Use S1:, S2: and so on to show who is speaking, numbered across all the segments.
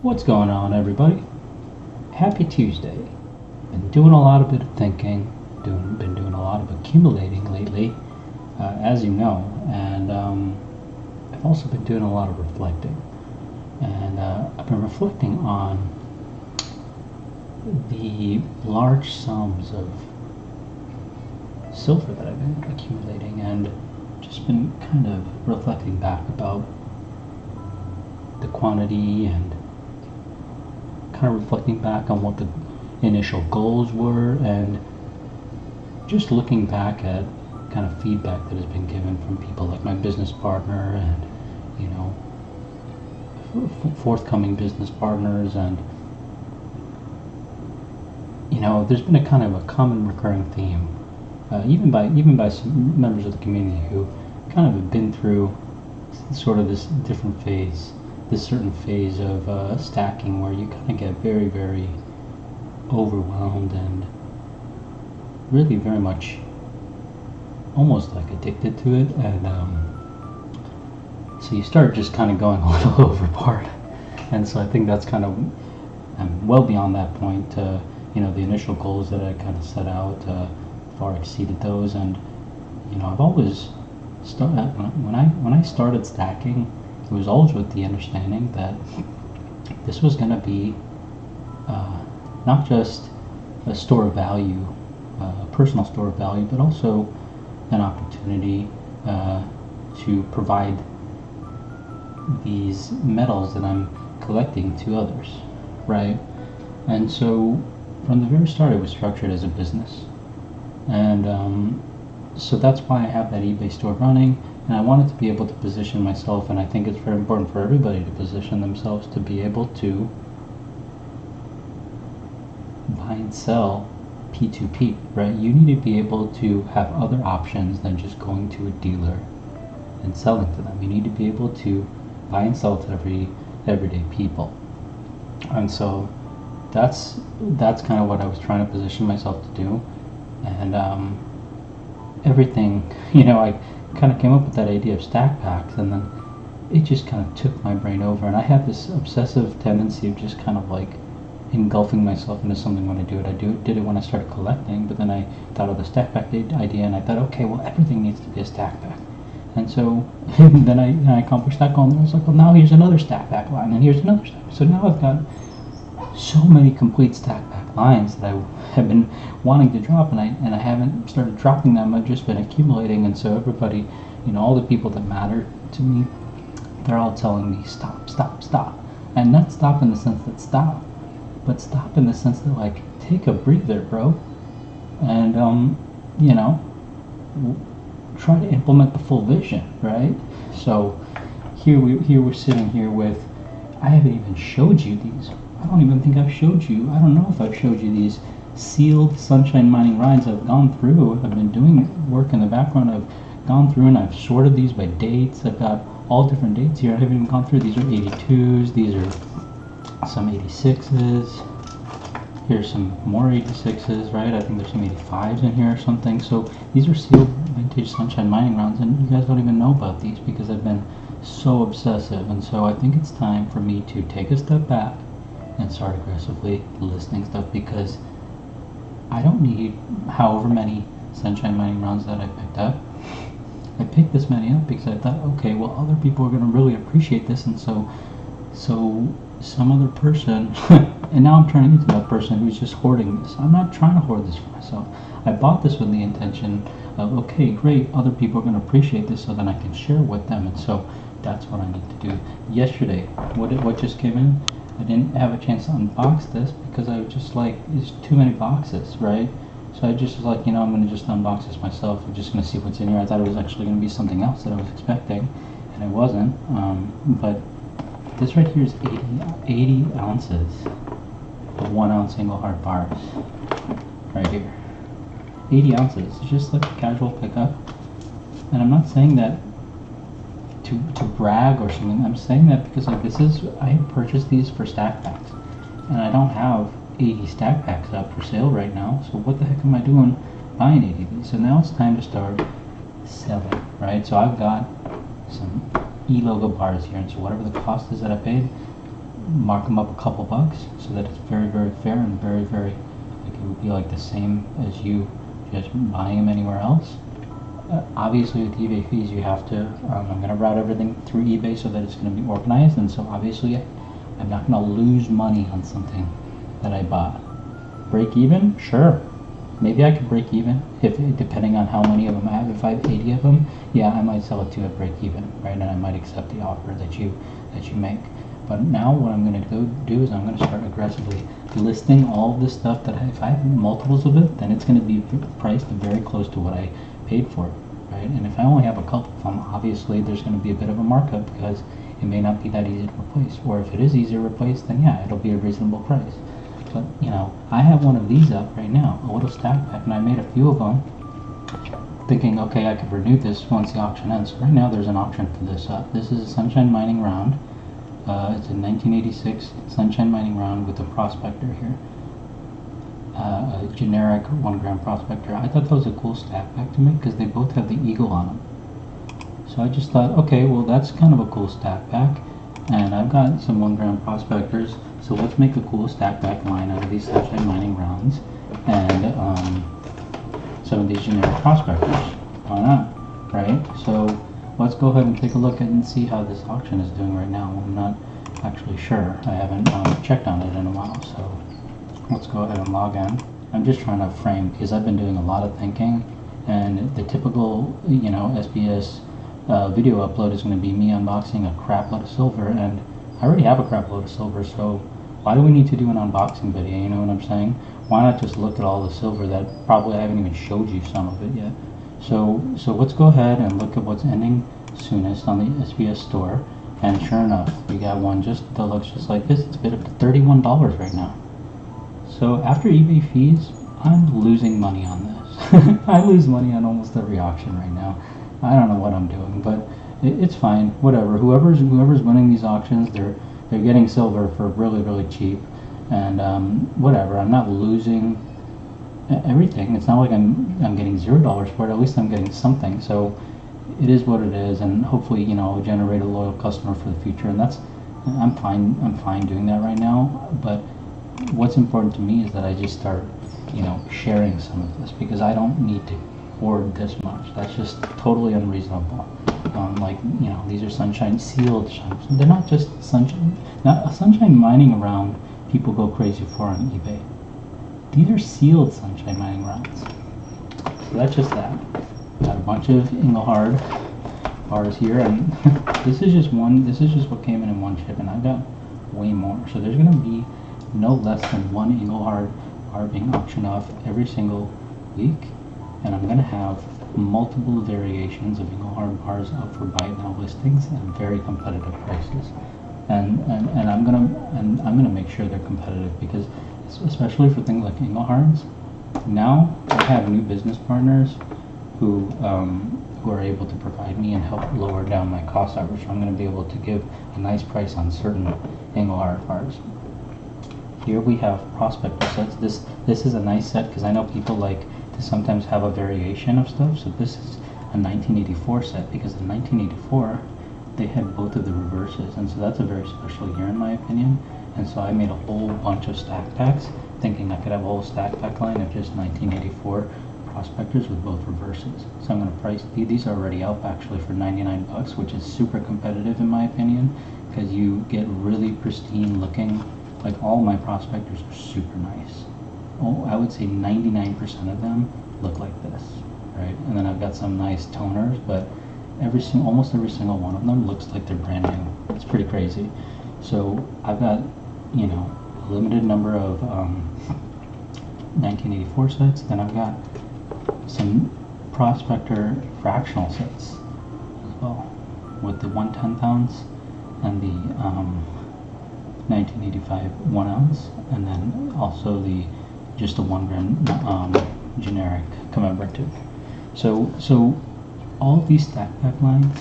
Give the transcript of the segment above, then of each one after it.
S1: What's going on, everybody? Happy Tuesday. Been doing a lot of bit of thinking, been doing a lot of accumulating lately, as you know, and I've also been doing a lot of reflecting. And I've been reflecting on the large sums of silver that I've been accumulating, and just been kind of reflecting back about the quantity and kind of reflecting back on what the initial goals were, and just looking back at kind of feedback that has been given from people like my business partner and, you know, forthcoming business partners. And, you know, there's been a kind of a common recurring theme, even by some members of the community who kind of have been through sort of this different phase, this certain phase of stacking, where you kind of get very, very overwhelmed and really very much almost like addicted to it. And so you start just kind of going a little overboard. And so I think that's kind of, I'm well beyond that point. You know, the initial goals that I kind of set out far exceeded those. And, you know, I've always when I started stacking, it was always with the understanding that this was going to be not just a store of value, a personal store of value, but also an opportunity to provide these metals that I'm collecting to others, right? And so from the very start, it was structured as a business. And so that's why I have that eBay store running. And I wanted to be able to position myself, and I think it's very important for everybody to position themselves to be able to buy and sell P2P, right? You need to be able to have other options than just going to a dealer and selling to them. You need to be able to buy and sell to everyday people. And so that's kind of what I was trying to position myself to do. And everything, you know, I kind of came up with that idea of stack packs, and then it just kind of took my brain over. And I have this obsessive tendency of just kind of like engulfing myself into something when I do it. I did it when I started collecting, but then I thought of the stack pack idea, and I thought, okay, well, everything needs to be a stack pack. And so then I accomplished that goal, and I was like, well, now here's another stack pack line, and here's another stack. So now I've got so many complete stack pack lines that I have been wanting to drop, and I haven't started dropping them. I've just been accumulating. And so everybody, you know, all the people that matter to me, they're all telling me stop, stop, stop. And not stop in the sense that stop, but stop in the sense that, like, take a breather, bro, and you know, try to implement the full vision, right? So here we're sitting here with, I haven't even showed you these. I don't even think I've showed you. I don't know if I've showed you these sealed sunshine mining rides I've gone through. I've been doing work in the background. I've gone through and I've sorted these by dates. I've got all different dates here. I haven't even gone through. These are 82s. These are some 86s. Here's some more 86s, right? I think there's some 85s in here or something. So these are sealed vintage sunshine mining rounds, and you guys don't even know about these because I've been so obsessive. And so I think it's time for me to take a step back and start aggressively listing stuff, because I don't need however many sunshine mining rounds that I picked up. I picked this many up because I thought, okay, well, other people are going to really appreciate this, and so some other person, and now I'm turning into that person who's just hoarding this. I'm not trying to hoard this for myself. I bought this with the intention of, okay, great, other people are going to appreciate this, so then I can share with them. And so that's what I need to do. Yesterday, what just came in? I didn't have a chance to unbox this because I was just like, there's too many boxes, right? So I just was like, you know, I'm going to just unbox this myself. I'm just going to see what's in here. I thought it was actually going to be something else that I was expecting, and it wasn't. But this right here is 80 ounces of 1 ounce single hard bars, right here. 80 ounces. It's just like a casual pickup. And I'm not saying that to brag or something. I'm saying that because like I had purchased these for stack packs, and I don't have 80 stack packs up for sale right now. So what the heck am I doing buying 80 of these? So now it's time to start selling, right? So I've got some E-logo bars here, and so whatever the cost is that I paid, mark them up a couple bucks so that it's very, very fair and very, very, like it would be like the same as you just buying them anywhere else. Obviously with eBay fees you have to, I'm going to route everything through eBay so that it's going to be organized, and so obviously I'm not going to lose money on something that I bought. Break even? Sure. Maybe I could break even if depending on how many of them I have. If I have 80 of them, yeah, I might sell it to a break even, right? And I might accept the offer that you make. But now what I'm going to go do is I'm going to start aggressively listing all of this stuff that if I have multiples of it, then it's going to be priced very close to what I paid for it, right? And if I only have a couple of them, obviously there's going to be a bit of a markup because it may not be that easy to replace. Or if it is easy to replace, then yeah, it'll be a reasonable price. But you know, I have one of these up right now, a little stack pack, and I made a few of them thinking, okay, I could renew this once the auction ends. So right now there's an auction for this up. This is a Sunshine Mining round. It's a 1986 Sunshine Mining round with a prospector here. A generic 1 gram prospector. I thought that was a cool stack pack to make because they both have the eagle on them. So I just thought, okay, well that's kind of a cool stack pack, and I've got some 1 gram prospectors, so let's make a cool stack pack line out of these Sunshine Mining rounds and some of these generic prospectors. Why not, right? So let's go ahead and take a look and see how this auction is doing right now. I'm not actually sure. I haven't checked on it in a while, so let's go ahead and log in. I'm just trying to frame because I've been doing a lot of thinking, and the typical, you know, SBS video upload is going to be me unboxing a crap load of silver, and I already have a crap load of silver, so why do we need to do an unboxing video? You know what I'm saying? Why not just look at all the silver that probably I haven't even showed you some of it yet? So let's go ahead and look at what's ending soonest on the SBS store, and sure enough, we got one that looks just like this. It's bid up to $31 right now. So after eBay fees, I'm losing money on this. I lose money on almost every auction right now. I don't know what I'm doing, but it's fine. Whatever. Whoever's winning these auctions, they're getting silver for really, really cheap, and whatever. I'm not losing everything. It's not like I'm getting $0 for it. At least I'm getting something. So it is what it is, and hopefully, you know, I'll generate a loyal customer for the future. And I'm fine doing that right now. But what's important to me is that I just start, you know, sharing some of this, because I don't need to hoard this much. That's just totally unreasonable. Like, you know, these are Sunshine sealed shines. They're not just Sunshine. Not a Sunshine Mining round people go crazy for on eBay. These are sealed Sunshine Mining rounds. So that's just that. Got a bunch of Engelhard bars here, and this is just what came in one ship, and I've got way more. So there's going to be no less than one Engelhard bar being auctioned off every single week, and I'm going to have multiple variations of Engelhard bars up for buy now listings at very competitive prices, and I'm gonna make sure they're competitive, because especially for things like Engelhards, now I have new business partners who are able to provide me and help lower down my cost average. So I'm going to be able to give a nice price on certain Engelhard bars. Here we have prospector sets. This is a nice set because I know people like to sometimes have a variation of stuff. So this is a 1984 set, because in 1984 they had both of the reverses, and so that's a very special year in my opinion. And so I made a whole bunch of stack packs thinking I could have a whole stack pack line of just 1984 prospectors with both reverses. So I'm going to price these are already out actually for 99 bucks, which is super competitive in my opinion, because you get really pristine looking. Like, all my prospectors are super nice. Oh, I would say 99% of them look like this, right? And then I've got some nice toners, but almost every single one of them looks like they're brand new. It's pretty crazy. So I've got, you know, a limited number of 1984 sets. Then I've got some prospector fractional sets as well, with the 1/10 ounce and the 1985 1 ounce, and then also the just a 1 gram generic commemorative. So all of these stack pack lines,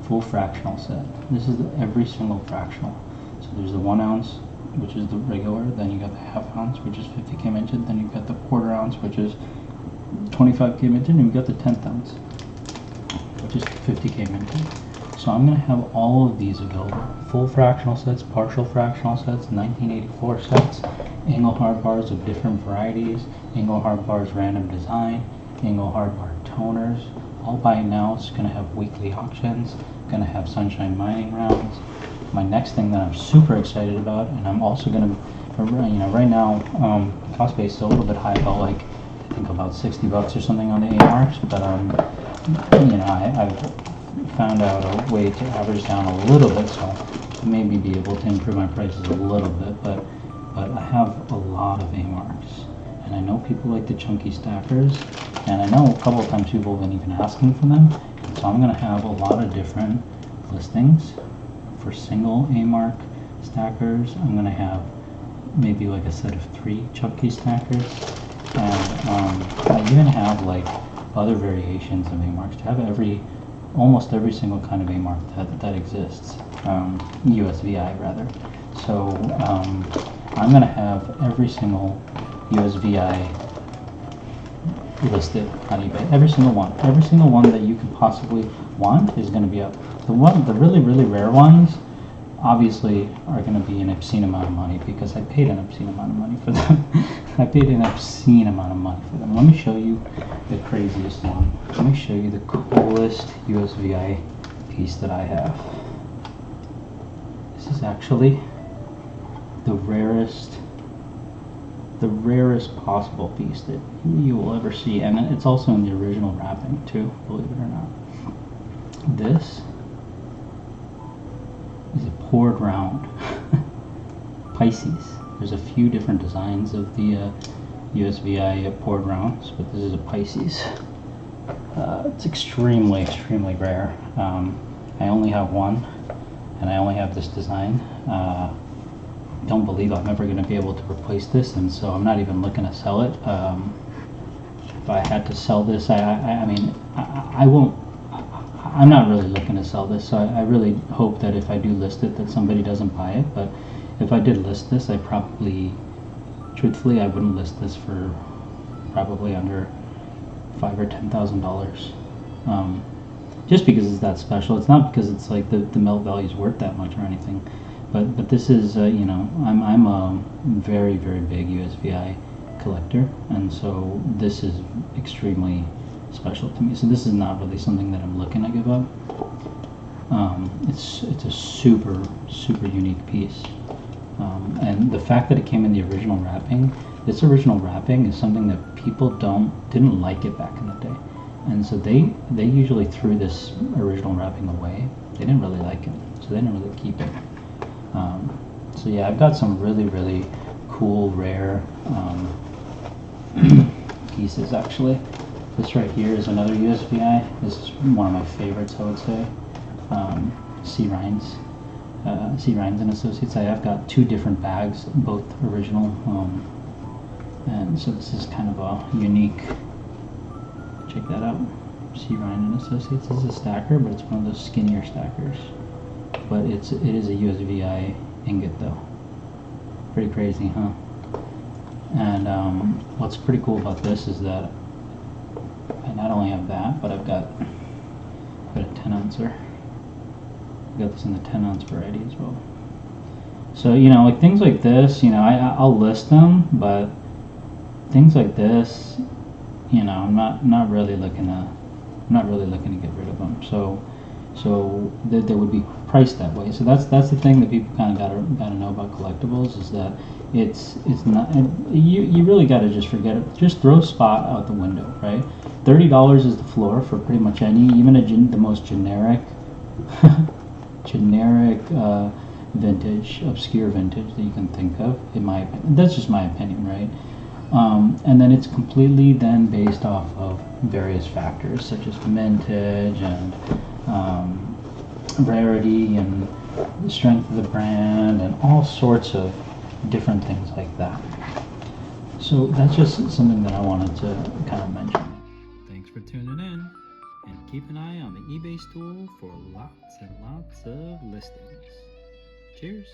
S1: full fractional set. This is every single fractional. So there's the 1 ounce, which is the regular, then you got the half ounce, which is 50K minted, then you've got the quarter ounce, which is 25K minted, and you've got the 10th ounce, which is 50K minted. So I'm going to have all of these available. Full fractional sets, partial fractional sets, 1984 sets, Engelhard bars of different varieties, Engelhard bars random design, Engelhard bar toners, all by now. It's going to have weekly auctions, going to have sunshine mining rounds. My next thing that I'm super excited about, and I'm also going to, right now, cost base is a little bit high, about like, I think about $60 or something on the A-marks, but I've found out a way to average down a little bit, so maybe be able to improve my prices a little bit, but I have a lot of A-marks, and I know people like the chunky stackers, and I know a couple of times people have been even asking for them, so I'm going to have a lot of different listings for single A-mark stackers. I'm going to have maybe like a set of 3 chunky stackers, and I even have like other variations of A-marks to have almost every single kind of A-mark that exists, USVI rather. So I'm going to have every single USVI listed on eBay. Every single one that you could possibly want is going to be up. The really rare ones obviously are going to be an obscene amount of money because I paid an obscene amount of money for them. I paid an obscene amount of money for them. Let me show you the craziest one. Let me show you the coolest USVI piece that I have. This is actually the rarest possible piece that you will ever see, and it's also in the original wrapping too, believe it or not. This is a poured round Pisces. There's a few different designs of the USVI poured rounds, but this is a Pisces. It's extremely rare. I only have one, and I only have this design. Don't believe I'm ever going to be able to replace this, and so I'm not even looking to sell it. If I had to sell this, I mean, I won't. I'm not really looking to sell this, so I really hope that if I do list it, that somebody doesn't buy it. But if I did list this, I probably, truthfully, I wouldn't list this for probably under $5,000 or $10,000. Just because it's that special. It's not because it's like the melt value is worth that much or anything. But this is, I'm a very big USVI collector, and so this is extremely special to me. So this is not really something that I'm looking to give up. It's a super unique piece, and the fact that it came in the original wrapping. This original wrapping is something that people didn't like it back in the day, and so they usually threw this original wrapping away. They didn't really like it, so they didn't really keep it. So yeah, I've got some really cool, rare pieces actually. This right here is another USVI. This is one of my favorites, I would say. C. Rhines and Associates. I have got 2 different bags, both original, and so this is kind of a unique. Check that out. C. Rhines and Associates. This is a stacker, but it's one of those skinnier stackers. But it is a USVI ingot though. Pretty crazy, huh? And what's pretty cool about this is that I not only have that, but I've got a 10-ouncer. I've got this in the 10-ounce variety as well. So like things like this, I'll list them, but things like this, I'm not really looking to get rid of them. So they would be priced that way. So that's the thing that people kind of gotta know about collectibles, is that it's not, you really gotta just forget it. Just throw spot out the window, right? $30 is the floor for pretty much any, even the most generic vintage, obscure vintage that you can think of. In my opinion, that's just my opinion, right? And then it's completely then based off of various factors such as vintage and rarity and the strength of the brand and all sorts of different things like that. So that's just something that I wanted to kind of mention.
S2: Thanks for tuning in, and keep an eye on the eBay store for lots and lots of listings. Cheers.